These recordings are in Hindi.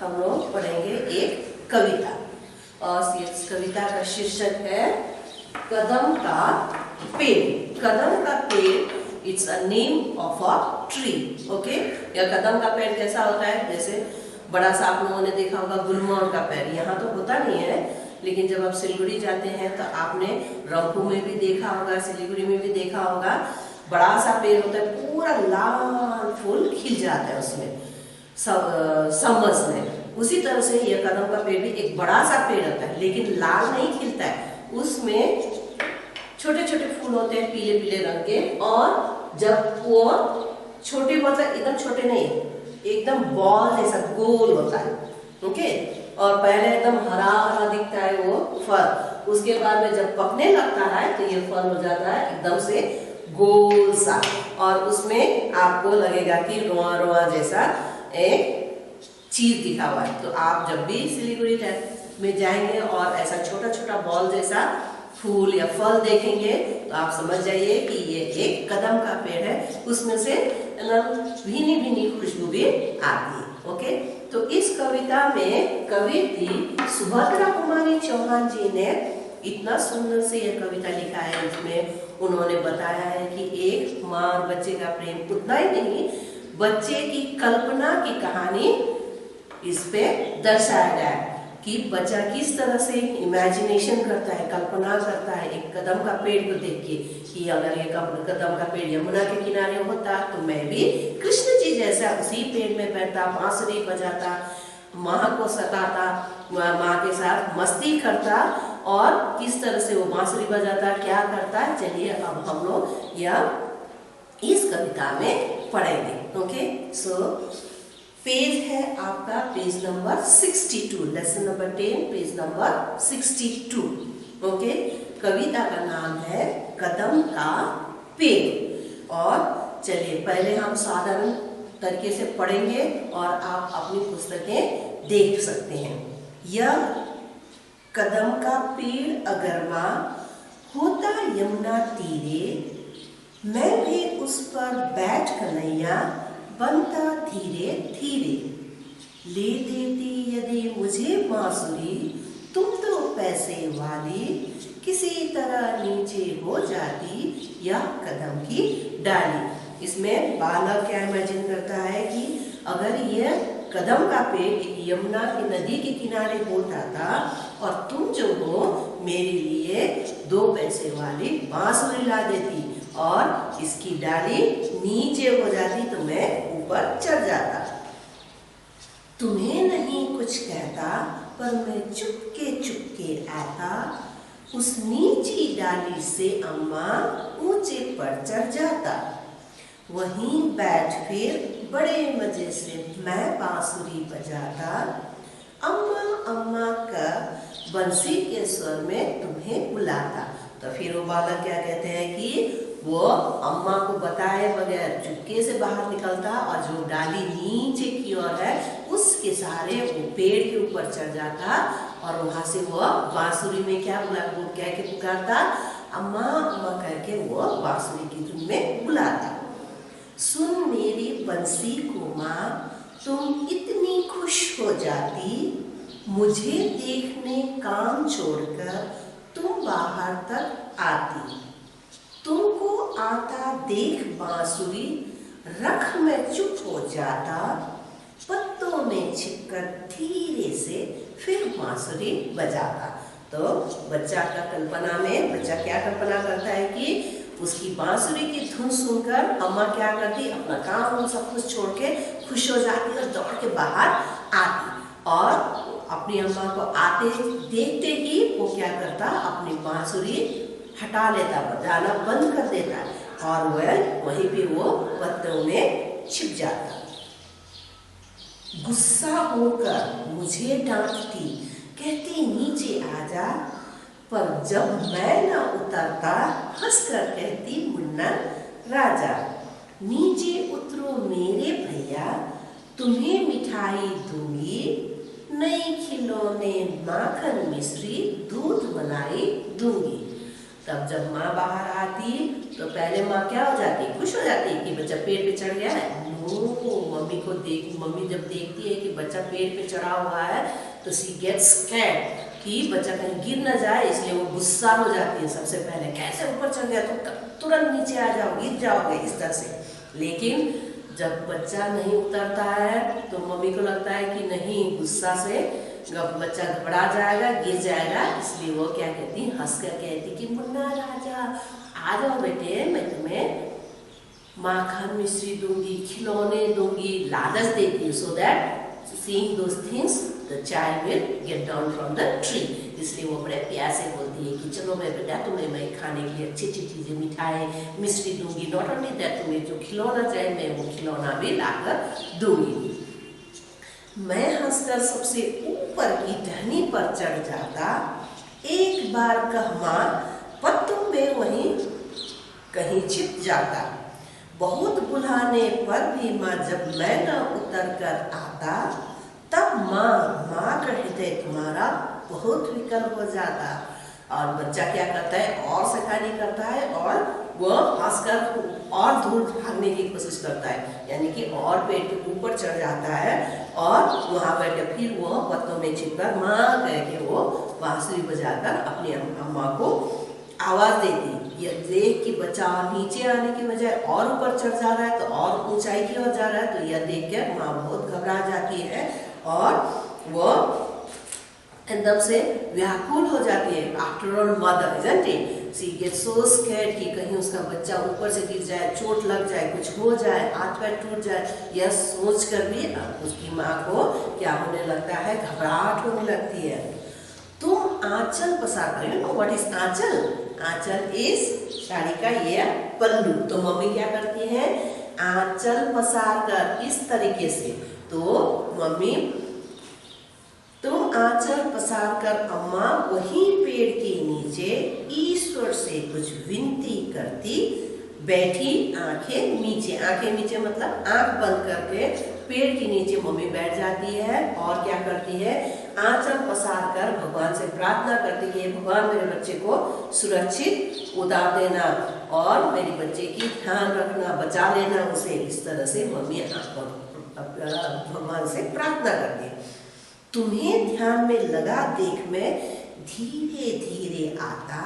हम लोग पढ़ेंगे एक कविता और इस कविता का शीर्षक है कदम का पेड़। कदम का पेड़ it's a name of a tree. Okay, यह कदम का पेड़ कैसा होता है? जैसे बड़ा सा आप लोगों ने देखा होगा गुलमोहर का पेड़, यहाँ तो होता नहीं है, लेकिन जब आप सिलीगुड़ी जाते हैं तो आपने रंगू में भी देखा होगा, सिलीगुड़ी में भी देखा होगा। बड़ा सा पेड़ होता है, पूरा लाल फूल खिल जाता है उसमें समर्स में। उसी तरह से यह कदम का पेड़ भी एक बड़ा सा पेड़ होता है, लेकिन लाल नहीं खिलता है, उसमें छोटे छोटे फूल होते हैं पीले पीले रंग के। और जब वो छोटे मतलब एकदम छोटे नहीं, एकदम बॉल जैसा गोल होता है। ओके, और पहले एकदम हरा हरा दिखता है वो फल, उसके बाद में जब पकने लगता है तो ये फल हो जाता है एकदम से गोल सा, और उसमें आपको लगेगा कि रोआ रोआ जैसा एक चीज दिखा हुआ है। तो आप जब भी सिलीगुड़ी में जाएंगे और ऐसा छोटा छोटा बॉल जैसा फूल या फल देखेंगे तो आप समझ जाइए कि ये एक कदम का पेड़ है, उसमें से भीनी भीनी खुशबू भी आती है। ओके, तो इस कविता में कवि थी सुभद्रा कुमारी चौहान जी ने इतना सुंदर से यह कविता लिखा है। इसमें उन्होंने बताया है कि एक माँ और बच्चे का प्रेम, उतना ही नहीं, बच्चे की कल्पना की कहानी इस पे दर्शाया गया है कि बच्चा किस तरह से इमेजिनेशन करता है, कल्पना करता है एक कदम का पेड़ को देख के कि अगर ये कदम का पेड़ यमुना के किनारे होता तो मैं भी कृष्ण जी जैसा उसी पेड़ में बैठता, बांसुरी बजाता, माँ को सताता, माँ के साथ मस्ती करता। और किस तरह से वो बांसुरी बजाता, क्या करता है, चलिए अब हम लोग यह इस कविता में पढ़ेंगे। ओके, सो पेज है आपका page number 62, lesson number 10 page number 62। Okay, कविता का नाम है कदम का पेड़। और चलिए पहले हम साधारण तरीके से पढ़ेंगे और आप अपनी पुस्तकें देख सकते हैं। यह कदम का पेड़ अगर माँ होता यमुना तीरे, मैं भी उस पर बैठ कन्हैया बनता धीरे धीरे, ले देती यदि मुझे बांसुरी, तुम तो पैसे वाली, किसी तरह नीचे हो जाती यह कदम की डाली। इसमें बालक क्या इमेजिन करता है कि अगर यह कदम का पेड़ यमुना की नदी के किनारे होता था और तुम जो हो मेरे लिए 2 पैसे वाली बांसुरी ला देती और इसकी डाली नीचे हो जाती तो मैं ऊपर चढ़ जाता। तुम्हें नहीं कुछ कहता पर मैं चुपके आता, उस नीची डाली से अम्मा ऊंचे पर चढ़ जाता, वहीं बैठ फिर बड़े मजे से मैं बांसुरी बजाता, अम्मा अम्मा का बंसी के स्वर में तुम्हें बुलाता। तो फिर वो बालक क्या कहते हैं कि वो अम्मा को बताए बगैर चुपके से बाहर निकलता और जो डाली नीचे की ओर है उसके सहारे वो पेड़ के ऊपर चढ़ जाता और वहां से वो बांसुरी में क्या कह के पुकारता, अम्मा अम्मा कह के वो बांसुरी की धुन में बुलाता। सुन मेरी बंसी को माँ तुम इतनी खुश हो जाती, मुझे देखने काम छोड़कर तुम बाहर तक आती, तुमको आता देख बांसुरी रख मैं चुप हो जाता, पत्तों में छिपकर धीरे से फिर बांसुरी बजाता। तो बच्चा का कल्पना में बच्चा क्या कल्पना करता है कि उसकी बांसुरी की धुन सुनकर अम्मा क्या करती, अपना काम सब कुछ छोड़ के खुश हो जाती और दौड़ के बाहर आती और अपनी अम्मा को आते देखते ही वो क्या करता, अपनी बांसुरी हटा लेता, बजाना बंद कर देता और वह वहीं पे वो पत्तों में छिप जाता। गुस्सा होकर मुझे डांटती, कहती नीचे आजा, पर जब मैं न उतरता हंसकर कहती मुन्ना राजा, नीचे उतरो मेरे भैया तुम्हें मिठाई दूंगी, नई खिलौने माखन मिश्री दूध मलाई दूंगी। तब जब माँ बाहर आती तो पहले माँ क्या हो जाती, खुश हो जाती कि बच्चा पेड़ पे चढ़ गया है, मम्मी जब देखती है कि बच्चा पेड़ पे चढ़ा हुआ है तो शी गेट्स स्कैर्ड कि बच्चा कहीं गिर ना जाए, इसलिए वो गुस्सा हो जाती है। सबसे पहले कैसे ऊपर चढ़ गया, तो तुरंत नीचे आ जाओ, गिर जाओगे, इस तरह से। लेकिन जब बच्चा नहीं उतरता है तो मम्मी को लगता है कि नहीं, गुस्सा से बच्चा घबरा जाएगा, गिर जाएगा, इसलिए वो क्या कहती, हंसकर कहती कि मुन्ना राजा आ जाओ बेटे, मैं तुम्हें माखन मिश्री दूंगी, खिलौने दूंगी, लालच देती हूँ, so that seeing those things the child will get down from the tree। इसलिए वो बड़े प्यार से बोलती है कि चलो मैं बेटा तुम्हें मैं खाने के लिए अच्छी अच्छी चीजें, मिठाई, मिश्री दूंगी, नॉट ओनली दैट तुम्हें जो खिलौना चाहिए मैं वो खिलौना भी लाकर दूंगी। मैं हंसकर सबसे ऊपर की टहनी पर चढ़ जाता, एक बार कह मां पत्तों में वहीं कहीं छिप जाता, बहुत बुलाने पर भी माँ जब मैं न उतर कर आता, तब माँ का हृदय तुम्हारा बहुत विकल हो जाता। और बच्चा क्या करता है, और शैतानी करता है और वो हंसकर और दूर भागने की कोशिश करता है, यानी कि और पेड़ के ऊपर चढ़ जाता है और वहां बैठे फिर वो पत्तों में छिपकर माँ कह के वो बांसुरी बजाकर अपनी अम्मा को आवाज देती। ये देख कि बच्चा नीचे आने की बजाय और ऊपर चढ़ जा रहा है, तो और ऊंचाई की ओर जा रहा है, तो यह देख कर माँ बहुत घबरा जाती है और वो एकदम से व्याकुल हो जाती है। After all mother isn't it, she gets so scared कि कहीं उसका बच्चा ऊपर से गिर जाए, चोट लग जाए, कुछ हो जाए, हाथ पैर टूट जाए, यह सोच कर भी उसकी माँ को क्या होने लगता है, घबराहट होने लगती है। तुम आंचल पसार कर, you know what is aanchal? Aanchal is sari का ये पल्लू। तो मम्मी क्या करती है, आंचल पसार कर इस तरीके से, तो मम्मी तुम आंचल पसार कर अम्मा वहीं पेड़ के नीचे ईश्वर से कुछ विनती करती बैठी, आंखें नीचे मतलब आंख बंद करके पेड़ के नीचे मम्मी बैठ जाती है और क्या करती है, आंचल पसार कर भगवान से प्रार्थना करती है, भगवान मेरे बच्चे को सुरक्षित उतार देना और मेरे बच्चे की ध्यान रखना, बचा लेना उसे। इस तरह से मम्मी भगवान से प्रार्थना करती है। तुम्हें ध्यान में लगा देख मैं धीरे धीरे आता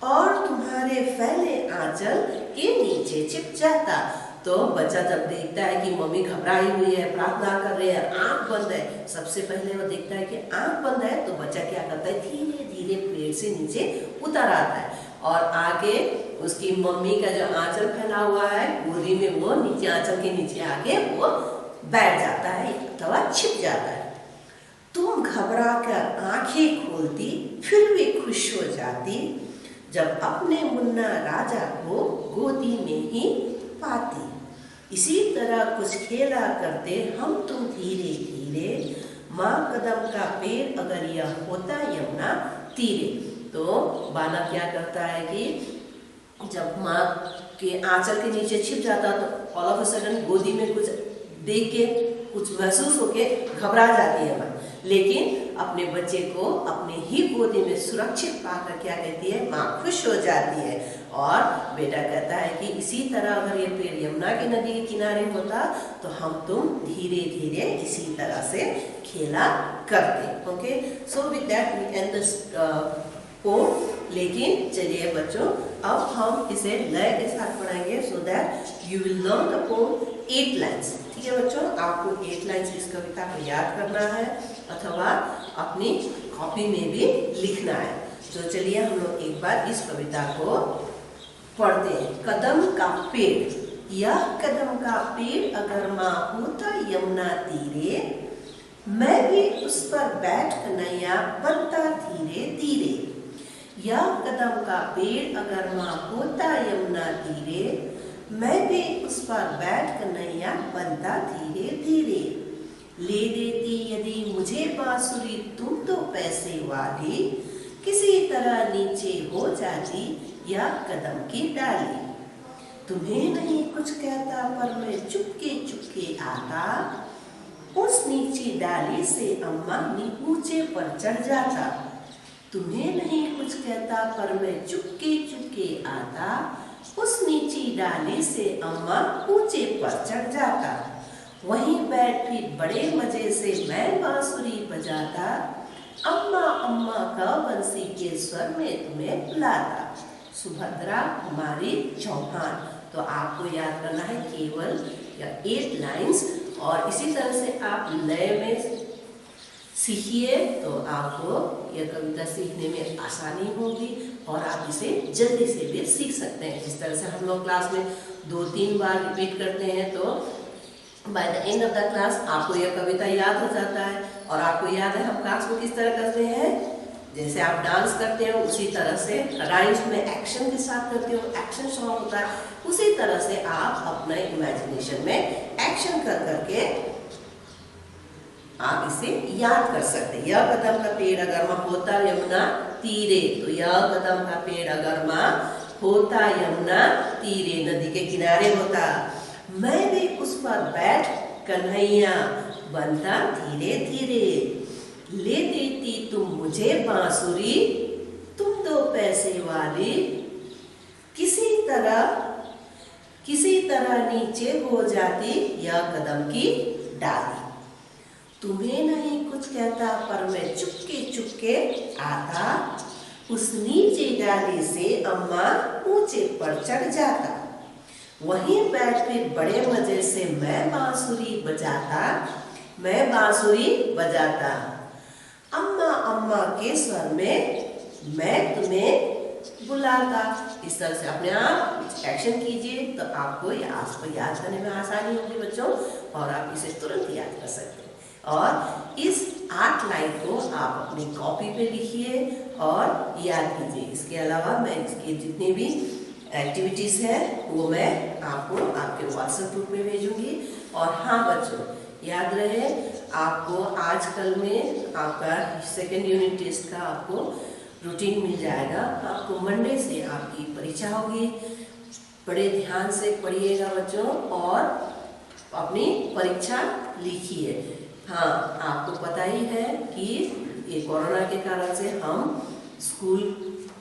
और तुम्हारे फैले आंचल के नीचे छिप जाता। तो बच्चा जब देखता है कि मम्मी घबराई हुई है, प्रार्थना कर रही है, आंख बंद है, सबसे पहले वो देखता है कि आंख बंद है, तो बच्चा क्या करता है, धीरे धीरे पेड़ से नीचे उतर आता है और आगे उसकी मम्मी का जो आंचल फैला हुआ है गोदी में, वो नीचे आंचल के नीचे आके वो बैठ जाता है अथवा छिप जाता है। तुम घबरा कर आंखें खोलती फिर भी खुश हो जाती जब अपने मुन्ना राजा को गोदी में ही पाती। इसी तरह कुछ खेला करते हम तुम धीरे धीरे, माँ कदम का पेड़ अगर यह होता यमुना तीरे। तो बालक क्या करता है कि जब माँ के आंचल के नीचे छिप जाता तो ऑल ऑफ अ सडन गोदी में कुछ देख के, कुछ महसूस होके घबरा जाती है माँ, लेकिन अपने बच्चे को अपने ही गोदी में सुरक्षित पाकर क्या कहती है, माँ खुश हो जाती है। और बेटा कहता है कि इसी तरह अगर ये पेड़ यमुना की नदी के किनारे होता तो हम तुम धीरे धीरे इसी तरह से खेला करते। Okay, so with that we end this poem. लेकिन चलिए बच्चों, अब हम इसे लय के साथ पढ़ाएंगे so that you will learn the pome 8 lines. ठीक है बच्चों, आपको 8 लाइन्स इस कविता को याद करना है अथवा अपनी कॉपी में भी लिखना है। तो चलिए हम लोग एक बार इस कविता को पढ़ते हैं। कदम का पेड़, यह कदम का पेड़ अगर माँ होता यमुना तीरे, मैं भी उस पर बैठ कन्हैया बनता धीरे धीरे। यह कदम का पेड़ अगर माँ होता यमुना तीरे, मैं भी उस पर बैठ कन्हैया बनता धीरे धीरे। ले देती यदि मुझे बांसुरी तुम तो पैसे वाली, किसी तरह नीचे हो जाती यह कदम की डाली। तुम्हें नहीं कुछ कहता पर मैं चुपके चुपके आता, उस नीची डाली से अम्मा ऊंचे पर चढ़ जाता। तुम्हें नहीं कुछ कहता पर मैं चुपके चुपके आता, उस नीची डाली से अम्मा ऊंचे पर चढ़ जाता। वहीं बैठी बड़े मजे से मैं बांसुरी बजाता, अम्मा अम्मा का बंसी के स्वर में तुम्हें बुलाता। सुभद्रा कुमारी चौहान। तो आपको याद करना है केवल 8 लाइन्स, और इसी तरह से आप लय में सीखिए तो आपको यह कविता सीखने में आसानी होगी और आप इसे जल्दी से भी सीख सकते हैं। जिस तरह से हम लोग क्लास में 2-3 बार रिपीट करते हैं तो by the end of the class आपको यह कविता याद हो जाता है। और आपको याद है हम क्लास में किस तरह करते हैं, जैसे आप डांस करते हो उसी तरह से, राइम्स में एक्शन के साथ करते हो, एक्शन सॉन्ग होता है, उसी तरह से आप अपना इमेजिनेशन में एक्शन कर करके आप इसे याद कर सकते हैं। यह कदम का पेड़ अगर वहाँ होता यमुना तीरे, तो यह कदम का पेड़ अगर वहाँ होता यमुना तीरे, नदी के किनारे होता, मैं भी उस पर बैठ कन्हैया बनता धीरे धीरे, ले देती तुम मुझे बांसुरी, तुम 2 पैसे वाली, किसी तरह नीचे हो जाती यह कदम की डाली। तुम्हें नहीं कुछ कहता पर मैं चुपके चुपके आता, उस नीचे डाली से अम्मा ऊंचे पर चढ़ जाता। वहीं बैठ के बड़े मजे से मैं बांसुरी बजाता, अम्मा अम्मा के स्वर में मैं तुम्हें बुलाता। इस तरह से अपने आप एक्शन कीजिए तो आपको याद करने में आसानी होगी बच्चों, और आप इसे तुरंत याद कर सकते हैं। और इस 8 लाइन को आप अपनी कॉपी पे लिखिए और याद कीजिए। इसके अलावा मैं इसके जितनी भी एक्टिविटीज़ है वो मैं आपको आपके व्हाट्सएप ग्रुप में भेजूंगी। और हाँ बच्चों, याद रहे आपको आजकल में आपका 2nd यूनिट टेस्ट का आपको रूटीन मिल जाएगा। आपको मंडे से आपकी परीक्षा होगी, बड़े ध्यान से पढ़िएगा बच्चों और अपनी परीक्षा लिखिए। हाँ, आपको पता ही है कि ये कोरोना के कारण से हम स्कूल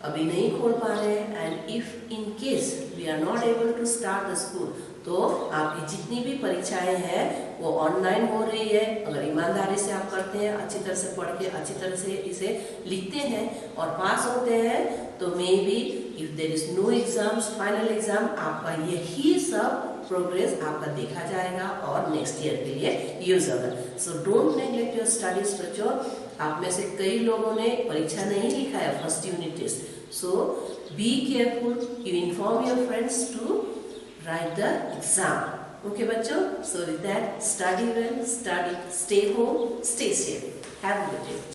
अभी नहीं खोल पा रहे हैं, and if in case we are not able to start the school, तो आपकी जितनी भी परीक्षाएं हैं वो ऑनलाइन हो रही है। अगर ईमानदारी से आप करते हैं, अच्छी तरह से पढ़ के अच्छी तरह से इसे लिखते हैं और पास होते हैं, तो may be if there is no exams, final exam, आपका यही सब प्रोग्रेस आपका देखा जाएगा और नेक्स्ट ईयर के लिए यूज होगा। So don't neglect your studies बच्चों। आप में से कई लोगों ने परीक्षा नहीं लिखा है 1st unit test, so be careful, you inform your friends to write the exam. Okay bachcho, so with that, study well, stay home, stay safe. Have a good day.